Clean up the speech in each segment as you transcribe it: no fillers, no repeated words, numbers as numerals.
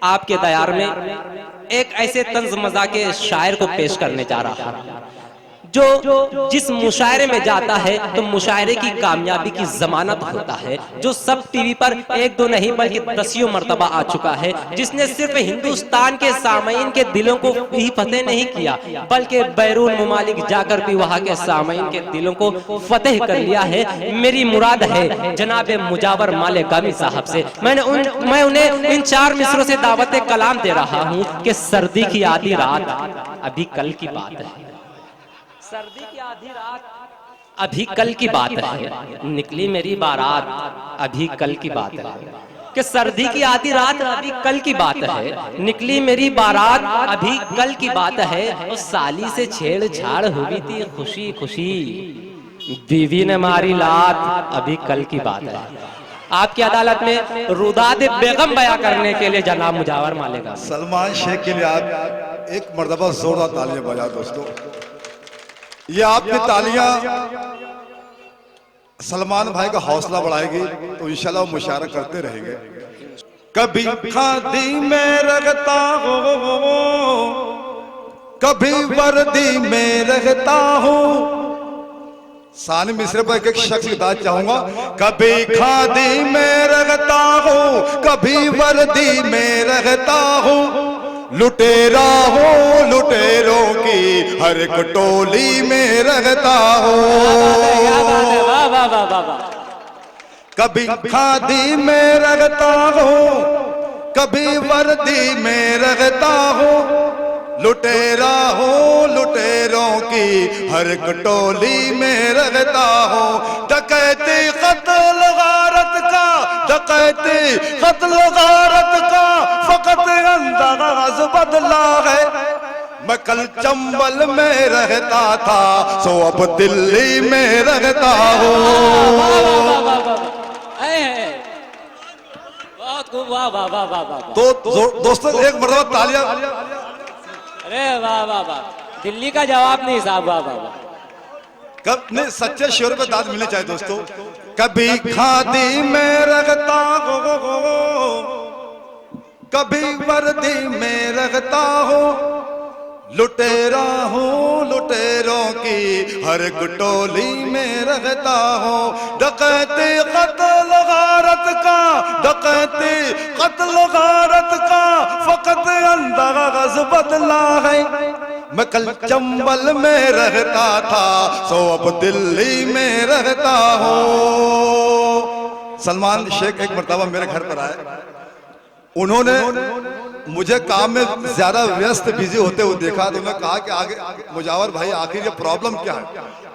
आपके दयार में एक ऐसे तंज मजा के शायर को पेश करने जा रहा हूं जो जिस मुशायरे में जाता है तो मुशायरे की कामयाबी की जमानत होता है, जो सब टीवी पर एक दो नहीं बल्कि दसियों मर्तबा आ चुका है, जिसने सिर्फ हिंदुस्तान के सामईन के दिलों को ही फतेह नहीं किया बल्कि बैरून मुमालिक जाकर भी वहां के सामईन के दिलों को फतेह कर लिया है। मेरी मुराद है जनाब मुजावर माले गामी साहब से। मैं उन्हें इन 4 मिसरों से दावत कलाम दे रहा हूँ कि सर्दी की आधी रात अभी कल की बात है, सर्दी की आधी रात अभी कल की बात है, निकली मेरी बारात अभी कल की बात है। कि सर्दी की आधी रात अभी कल की बात है, निकली मेरी बारात अभी कल की बात है। उस साली से छेड़छाड़ हुई थी खुशी खुशी, बीवी ने मारी लात अभी कल की बात है। आपकी अदालत में रुदाद बेगम बयां करने के लिए जनाब मुजावर मालेगा। सलमान शेख के लिए आप एक मर्तबा जोरदार तालियां बजाओ दोस्तों। ये आपकी तालियां सलमान भाई का हौसला बढ़ाएगी तो इंशाल्लाह वो मुशायरा करते रहेंगे। कभी खादी में रखता हो, कभी वर्दी में रहता हूँ। सानी मिस्र पर एक शख्स लिखना चाहूंगा। कभी खादी में रहता हूँ, कभी वर्दी में रहता हूँ। लुटेरा हो लुटेरों की हर एक टोली में रहता हो। कभी खादी में रहता हो, कभी वर्दी में रहता हो। लुटेरा हो लुटेरों की हर एक टोली में रहता हो। डकैती कत्ल गारत का, डकैती कत्ल गारत का फकत अंदाज बदला है। मैं कल चंबल में रहता था सो अब दिल्ली में रहता हूँ। तो दोस्तों एक मरतबा तालियां। अरे वाह वाह वाह, दिल्ली का जवाब नहीं साहब, वाह वाह वाह। कब नहीं, सच्चे शेर पे दाद मिलनी चाहिए दोस्तों। कभी खादी में रखता हो, कभी वर्दी में रखता हो। लुटेरा हूँ लुटेरों की हर एक टोली में रहता हूँ। डकैती कत्ल गारत का, डकैती कत्ल गारत का फकत अंदाज बदला है। मैं कल चंबल में रहता था सो अब दिल्ली में रहता हूँ। सलमान शेख एक मर्तबा मेरे घर पर आए। उन्होंने मुझे काम में ज्यादा व्यस्त बिजी होते हुए देखा तो मैं कहा कि आगे मुजावर भाई आखिर ये प्रॉब्लम क्या है,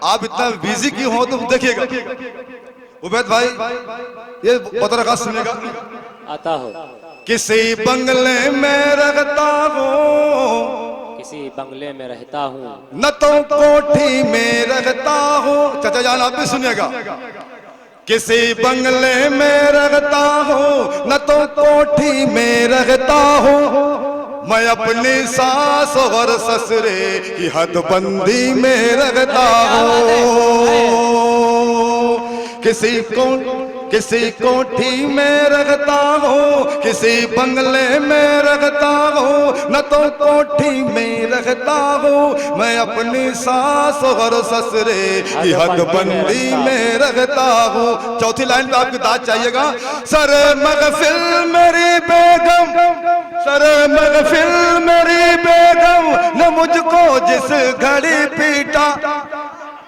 आप इतना बिजी क्यों हो? तुम देखिएगा उबैद भाई ये पत्रकार सुनेगा। आता हो किसी बंगले में रहता हूँ, किसी बंगले में रहता हूँ। न तो कोठी में रहता हूँ। चाचा जान आप भी सुनिएगा। किसी बंगले में रहता हूँ, न तो कोठी में रहता हूँ। मैं अपनी सास और ससुरे की हदबंदी में रहता हूँ। किसी कोठी में रहता हूँ, किसी बंगले में रहता हूँ। न तो कोठी में रहता हूँ, मैं अपनी सास और ससुरे की हदबंदी में रहता हूँ। चौथी लाइन पे आपकी दाद चाहिएगा। सर महफिल मेरी बेगम, सर महफिल मेरी बेगम ने मुझको जिस घड़ी पीटा।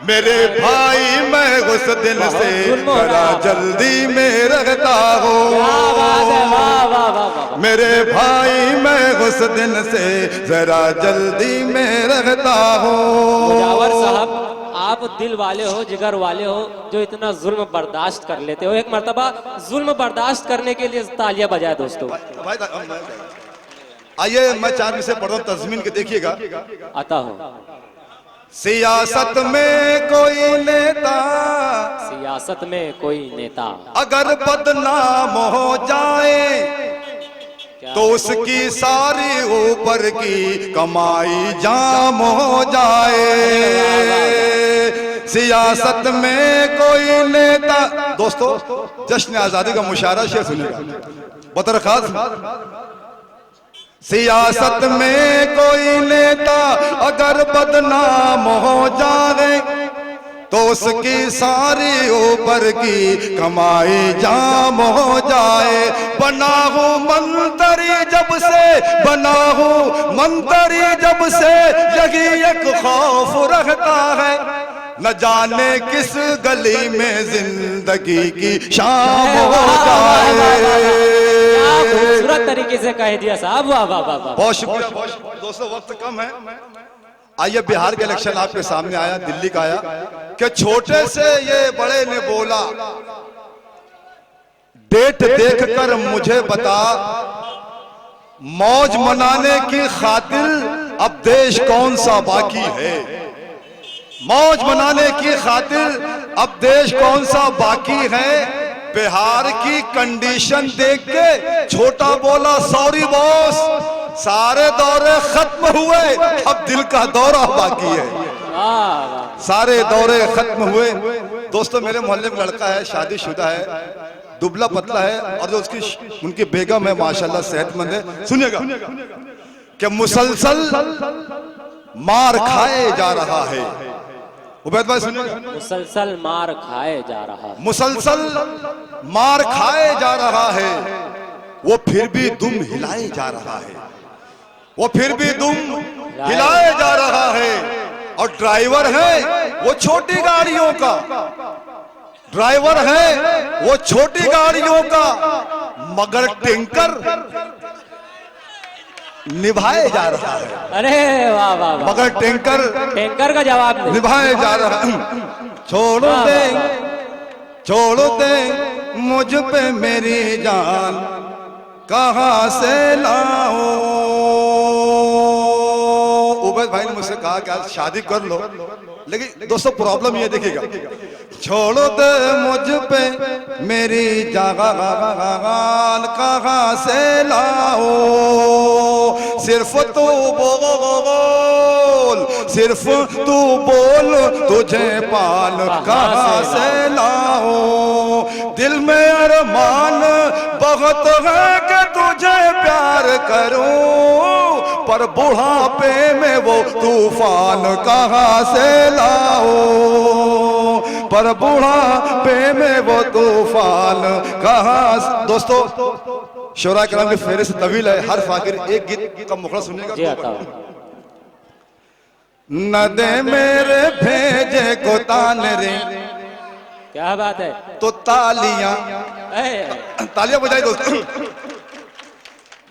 मेरे भाई मैं उस दिन से जरा जल्दी में रहता हूँ। मेरे भाई मैं उस दिन से जरा जल्दी में रहता हूँ। मुजावर साहब आप दिल वाले हो, जिगर वाले हो, जो इतना जुल्म बर्दाश्त कर लेते हो। एक मर्तबा जुल्म बर्दाश्त करने के लिए तालियां बजाए दोस्तों। आइए मैं 4 में से पढ़ रहा हूँ, तज़मीन के देखिएगा। आता हो सियासत में कोई नेता, सियासत में कोई नेता अगर बदनाम हो जाए तो उसकी सारी ऊपर की कमाई जाम हो जाए। सियासत में कोई नेता। दोस्तों जश्न आजादी का मुशायरा शेर सुनिएगा बतरखास। सियासत में कोई नेता अगर बदनाम हो जाए तो उसकी सारी ऊपर की कमाई जाम हो जाए। बना हूँ मंत्री जब से, बना हूँ मंत्री जब से, यही एक खौफ रहता है, न जाने किस गली में जिंदगी की शाम हो जाए। खूबसूरत तरीके से कह दिया साहब, वाह वाह वाह। बहुत शुक्रिया, बहुत शुक्रिया। दोस्तों वक्त कम है, आइए बिहार के इलेक्शन आपके सामने आया, दिल्ली का आया कि छोटे से ये बड़े ने बोला, डेट देखकर मुझे बता, मौज मनाने की खातिर अब देश कौन सा बाकी है। मौज मनाने की खातिर अब देश कौन सा बाकी है। बिहार की कंडीशन देख के छोटा बोला, सॉरी बॉस, सारे दौरे खत्म हुए, अब दिल का दौरा बाकी है। सारे दौरे खत्म हुए। दोस्तों मेरे मोहल्ले में लड़का है, शादीशुदा है, दुबला पतला है, और जो उसकी उनकी बेगम है माशाल्लाह सेहतमंद है। सुनिएगा कि मुसलसल मार खाए जा रहा है। उबैद भाई सुनिएगा, मुसलसल मार खाए जा रहा है, मुसलसल मार खाए जा रहा है, वो फिर भी दुम हिलाए जा रहा है, वो फिर भी दुम हिलाए जा रहा है। और ड्राइवर है वो छोटी गाड़ियों का, ड्राइवर है वो छोटी गाड़ियों का, मगर टैंकर निभाए जा रहा है। अरे वाह वाह वाह। मगर टैंकर का जवाब नहीं। निभाए जा रहा है। छोड़ दे मुझ पे मेरी जान, कहां से लाऊं। उबैद भाई ने मुझसे कहा कि आज शादी कर लो, लेकिन दोस्तों प्रॉब्लम ये देखिएगा, छोड़ दे मुझ पे मेरी जान, कहां से लाऊं। सिर्फ तू बोल, सिर्फ तू बोल, तुझे पाल कहां से लाऊं। दिल में अरमान बहुत है कि तुझे प्यार करूं, पर बुढ़ापे में वो तूफान कहां से लाऊं, पर बुढ़ापे में वो तूफान कहां। दोस्तों शोरा कलाम की फेहरिस्त तवील है, हर फाकिर एक गीत का मुखड़ा सुनिएगा। न दे मेरे भेजे को तान रे, क्या बात है, तो तालियां बजाई दोस्तों।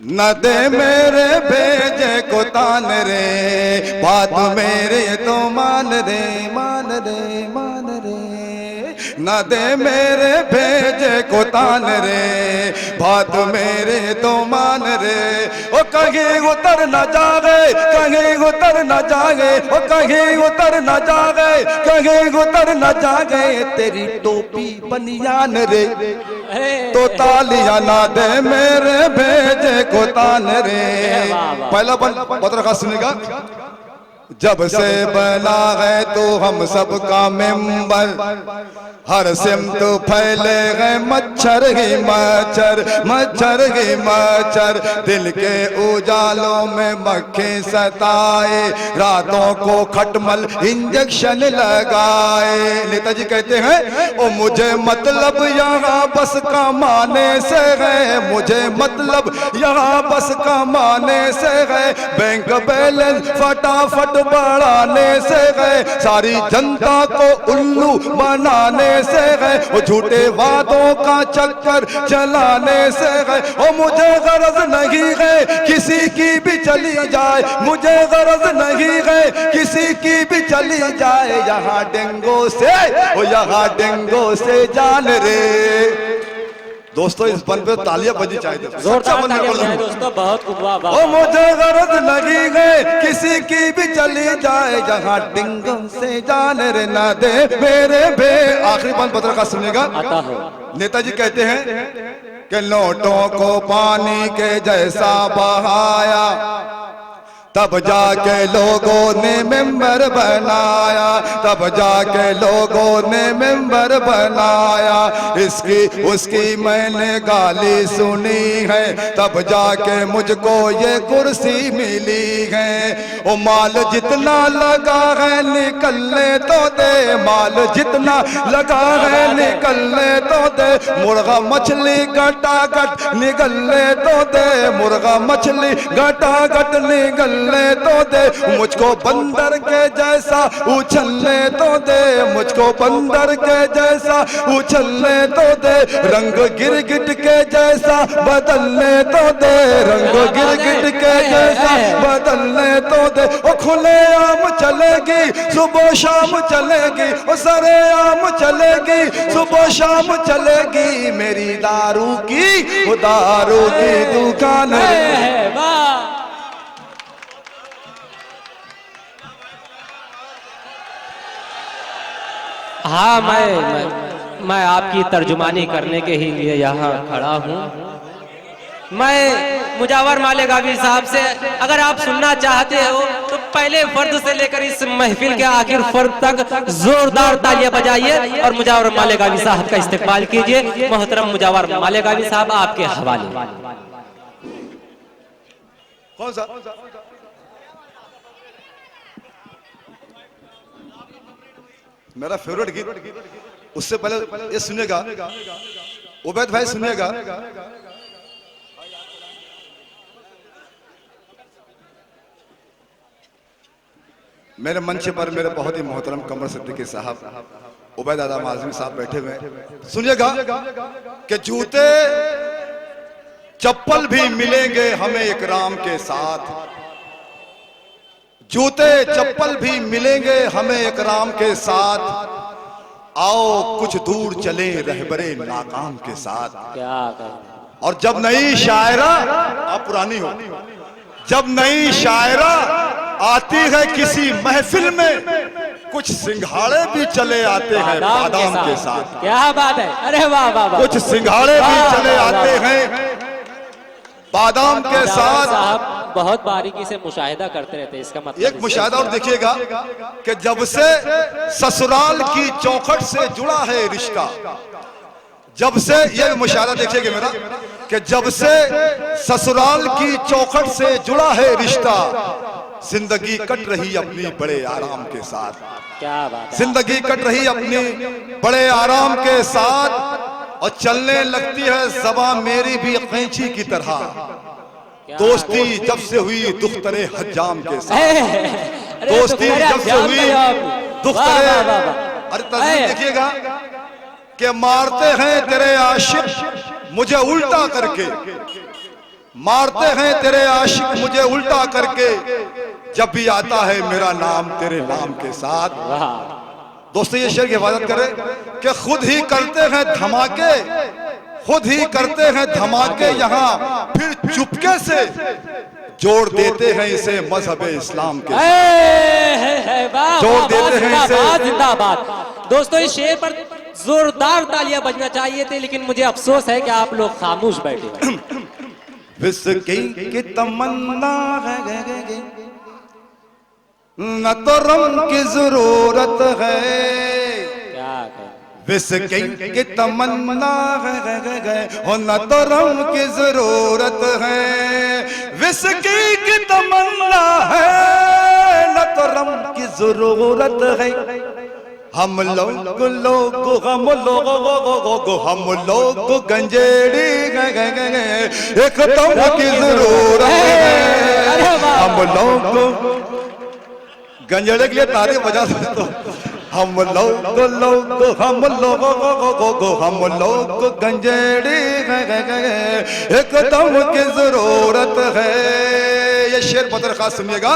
न दे मेरे भेजे को तान रे, बात मेरे तो मान रे, मान रे, मान रे। न दे मेरे भेजे को तान रे, बात मेरे तो मान रे। ओ कहीं उतर न जागे, कहीं उतर न जागे, ओ कहीं उतर न जागे, कहीं उतर न जागे, तेरी टोपी बनियान रे, तो तालियां ना दे मेरे भेजे को तान रे। पहला पत्र का सुनेगा, जब से बना है तो हम सबका मेंबर, हर सिमत फैले गए मच्छर ही मच्छर, मच्छर ही मच्छर। दिल के उजालों में मक्खी सताए, रातों को खटमल इंजेक्शन लगाए। नेताजी कहते हैं, ओ मुझे मतलब यहाँ बस कमाने से है, मुझे मतलब यहाँ बस कमाने से है। बैंक बैलेंस फटाफट बढ़ाने से है, सारी जनता को उल्लू बनाने से है, वो झूठे वादों का चक्कर चलाने से है। ओ मुझे गरज नहीं है किसी की भी चली जाए, मुझे गरज नहीं है किसी की भी चली जाए, यहाँ डेंगू से, ओ यहाँ डेंगू से जान रे। दोस्तों इस बन पे तालियां बजी चाहिए, दोस्तों बहुत वाह वाह। ओ मुझे गरज लगी गए किसी की भी चली जाए, जहाँ डिंगो से जान रे ना दे मेरे भे। आखिरी बंद पत्र का सुनेगा। नेताजी कहते हैं कि नोटों को पानी के जैसा बहाया, तब जाके लोगों ने मेंबर बनाया, तब जाके लोगों ने मेंबर बनाया। इसकी उसकी मैंने गाली सुनी है, तब जाके मुझको ये कुर्सी मिली है। ओ माल जितना लगा है निकलने तो दे, माल जितना लगा है निकलने तो दे। मुर्गा मछली गटागट निकलने तो दे, मुर्गा मछली गटागट निकलने तो दे। मुझको बंदर के जैसा उछलने तो दे, मुझको बंदर के जैसा उछलने तो दे। रंग गिरगिट के जैसा बदलने तो दे, रंग गिरगिट के जैसा बदलने तो दे। ओ खुले आम चलेगी सुबह शाम चलेगी, ओ सरे आम चलेगी सुबह शाम चलेगी। मेरी दारू की वो दारू की दुकान है। हाँ, मैं आपकी तर्जुमानी करने के ही लिए यहाँ खड़ा हूँ। मैं मुजावर मालेगावी साहब से, अगर आप सुनना चाहते हो तो पहले फर्द से लेकर इस महफिल के आखिर फर्द तक जोरदार तालियां बजाइए और मुजावर मालेगावी साहब का इस्तेमाल कीजिए। मोहतरम मुजावर मालेगावी साहब, आपके हवाले। कौन सा? मेरा फेवरेट गीत, उससे पहले ये सुनेगा उबैद भाई, सुनेगा। मेरे मंच पर मेरे बहुत ही मोहतरम कमर सिद्दीकी साहब, उबैद आदम आजमी साहब बैठे हुए हैं। सुनिएगा कि जूते चप्पल भी मिलेंगे हमें इकराम के साथ, जूते चप्पल भी मिलेंगे हमें इकराम के साथ। आओ कुछ दूर चले रहबरे नाकाम के साथ। क्या और जब नई शायरा, आप पुरानी हो, जब नई शायरा आती है किसी महफिल में, कुछ सिंघाड़े भी चले आते हैं बादाम के साथ। क्या बात है, अरे वाह वाह वाह। कुछ सिंघाड़े भी चले आते हैं बादाम के साथ। साहब बहुत बारीकी से मुशाहिदा करते रहते हैं, इसका मतलब एक मुशाहिदा और देखिएगा कि जब से ससुराल की चौखट से जुड़ा है रिश्ता, जब से, ये मुशाहिदा देखिएगा मेरा, कि जब से ससुराल की चौखट से जुड़ा है रिश्ता, जिंदगी कट रही अपनी बड़े आराम के साथ। क्या बात है। जिंदगी कट रही अपनी बड़े आराम के साथ, और चलने लगती है ज़बां मेरी भी कैंची की तरह। दोस्ती जब से हुई दुख्तरे हज्जाम के साथ, दोस्ती जब से हुई दुख्तरे। अरे तस्वीर देखिएगा कि मारते हैं तेरे आशिक मुझे उल्टा करके, मारते हैं तेरे आशिक मुझे उल्टा करके, जब भी आता है मेरा नाम तेरे नाम के साथ। दोस्तों ये शेर की हिफाजत करें कि खुद ही करते हैं धमाके, खुद ही करते हैं धमाके यहाँ, फिर चुपके से जोड़ देते हैं इसे मजहब इस्लाम के, जोड़ देते हैं इसे। जिंदाबाद। दोस्तों इस शेर पर जोरदार तालियां बजना चाहिए थे, लेकिन मुझे अफसोस है कि आप लोग खामोश बैठे। विस्की की तमन्ना है न तो रम की जरूरत है, विस्की की तमन्ना है हो न तो रम की जरूरत है, विस्की की तमन्ना है न तो रम की जरूरत है। हम लोग गंजेड़ी एक दम की जरूरत है। हम लोग गंजेड़े के लिए ताली बजा सकते हो। हम लोग गंजेड़ी एक दम की जरूरत है। ये शेर बदर खास सुनिएगा।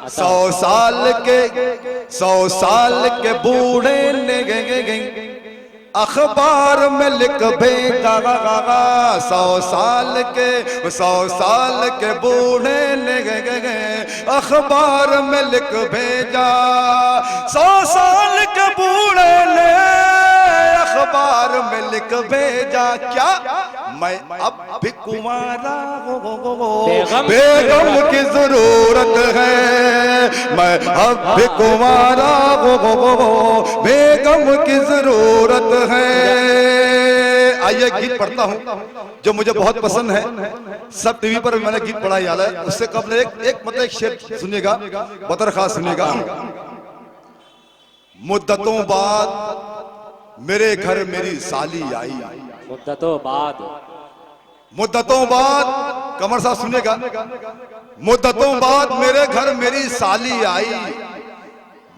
100 साल के बूढ़े ने अखबार में लिख भेजा, 100 साल के बूढ़े ने अखबार में लिख भेजा, 100 साल के बूढ़े ने अखबार में लिख भेजा। क्या मैं अब भी कुंवारा हूँ, बेगम की जरूरत है। मैं अब भी कुंवारा हूँ, बेगम की जरूरत है। आइए गीत पढ़ता हूँ जो मुझे बहुत पसंद है। सब टीवी पर मैंने गीत पढ़ा याद है। उससे कब एक मतलब एक शेर सुनिएगा, बतर खास सुनिएगा। मुद्दतों बाद मेरे घर मेरी साली आई, मुद्दतों बाद, मुद्दतों बाद, कमर साहब सुनिएगा। मुद्दतों बाद मेरे घर मेरी साली आई,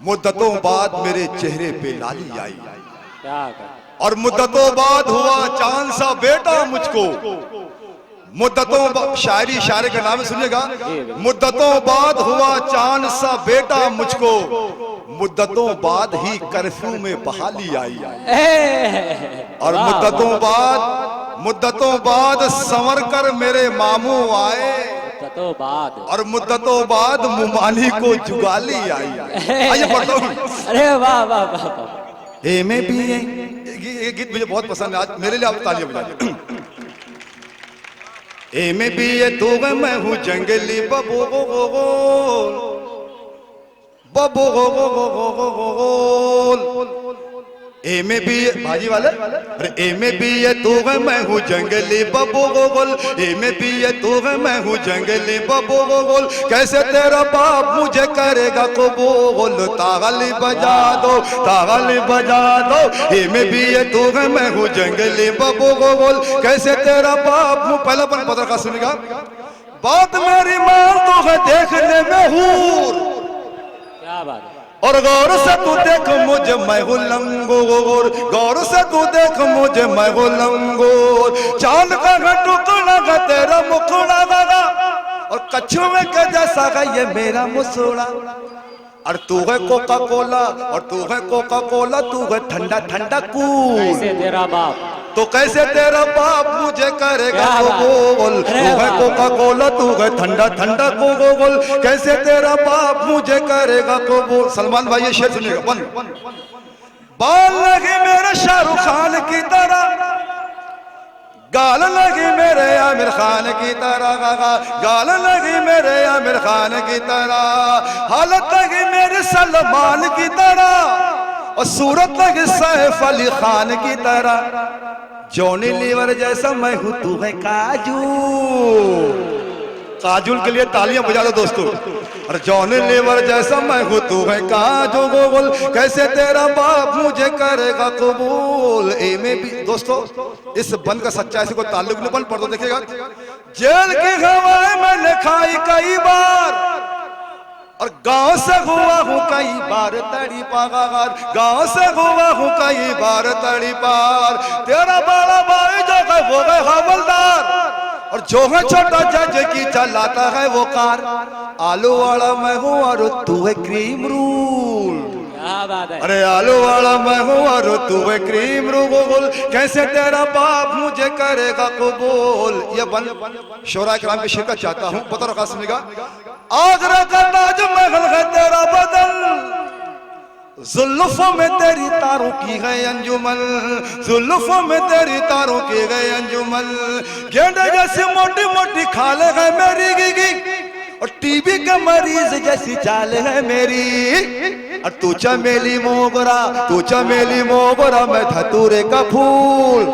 मुद्दतों बाद मेरे चेहरे पे लाली आई। क्या और मुद्दतों बाद हुआ चांद सा बेटा मुझको। मुद्दतों शायरी शायरे का नाम सुनिएगा। मुद्दतों बाद हुआ चांद सा बेटा मुझको, मुद्दतों बाद ही कर्फ्यू में बहाली आई। और मुद्दतों बाद संवर कर मेरे मामू आए, मुद्दतों बाद, और मुद्दतों बाद मुमानी को जुगाली आई। आइए पढ़ता हूं। अरे वाह वाह वाह। ए में भी ये गीत मुझे बहुत पसंद है। आज मेरे लिए आप तालियां बजाइए। ए में भी ये तो मैं हूँ जंगली बबो बबो ए में भी भाजी वाले, अरे ए में भी ये तू है मैं हूँ जंगली बबो गोल। ए में भी ये तू है मैं हूँ जंगली बबो गोल। कैसे तेरा बाप मुझे करेगा कबूल, ताली बजा दो, ताली बजा दो। ए में भी ये तू है मैं हूँ जंगली बबो गोल। कैसे तेरा बाप मुँह, पहला पन पत्र का सुनेगा। बात मेरी मान तो है देखने में हूर, क्या बात है। और गौर से तू देख मुझे मैं हूँ लंगोर, गौर से तू देख मुझे मैं हूँ लंगोर। चांद का टुकड़ा का तेरा मुखड़ा गा, और कछुए के जैसा का ये मेरा मुसोड़ा। और तू है कोका कोला, और तू है कोका कोला, तू है ठंडा ठंडा कूल। कैसे तेरा बाप, तो कैसे तेरा बाप मुझे करेगा कबूल। तू है कोका कोला, तू है ठंडा ठंडा कूल। कैसे तेरा बाप मुझे करेगा कबूल। सलमान भाई ये शेर सुनिएगा। बाल लगे मेरे शाहरुख खान की तरह, गाल लगी मेरे आमिर खान की तरह, गाल लगी मेरे आमिर खान की तरह, हालत लगी मेरे सलमान की तरह, और सूरत लगी सैफ अली खान की तरह। जॉनी लीवर जैसा मैं हूँ, तू है काजू। काजुल के लिए तालियां बजा दो दोस्तों। और जॉनी लीवर जैसा मैं हूँ, तू है काजू गोगल। कैसे तेरा बाप मुझे करेगा कबूल। ए में भी दोस्तों इस बंद का सच्चाई से कोई ताल्लुक नहीं, बंद पढ़ दो देखिएगा। जेल की हवाएं मैंने खाई कई बार, और गांव से हुआ हूँ कई बार तड़ी पार, गांव से हुआ हूँ कई बार तड़ी पार। तेरा बड़ा भाई जो है वो है हवलदार, और जो है छोटा जज की चलाता है वो कार। आलू वाला मैं हूँ और तू है क्रीम रूल। क्या बात है। अरे आलू वाला मैं हूँ और तू है क्रीम रूल। कैसे तेरा बाप मुझे करेगा कबूल। ये बंद शोरा कराम की शिरकत चाहता हूँ। पता रखा सुनेगा। आगरा का ताजमहल है तेरा बदल, जुल्फों में तेरी तारों की है अंजुमन, जुल्फों में तेरी तारों की गए अंजुमन। गेंडे जैसी मोटी मोटी खाले है मेरी गिगी, और टीबी के मरीज जैसी चाल है मेरी। और तू चमेली मोगरा, तू चमेली मोगरा, मैं धतूरे का फूल।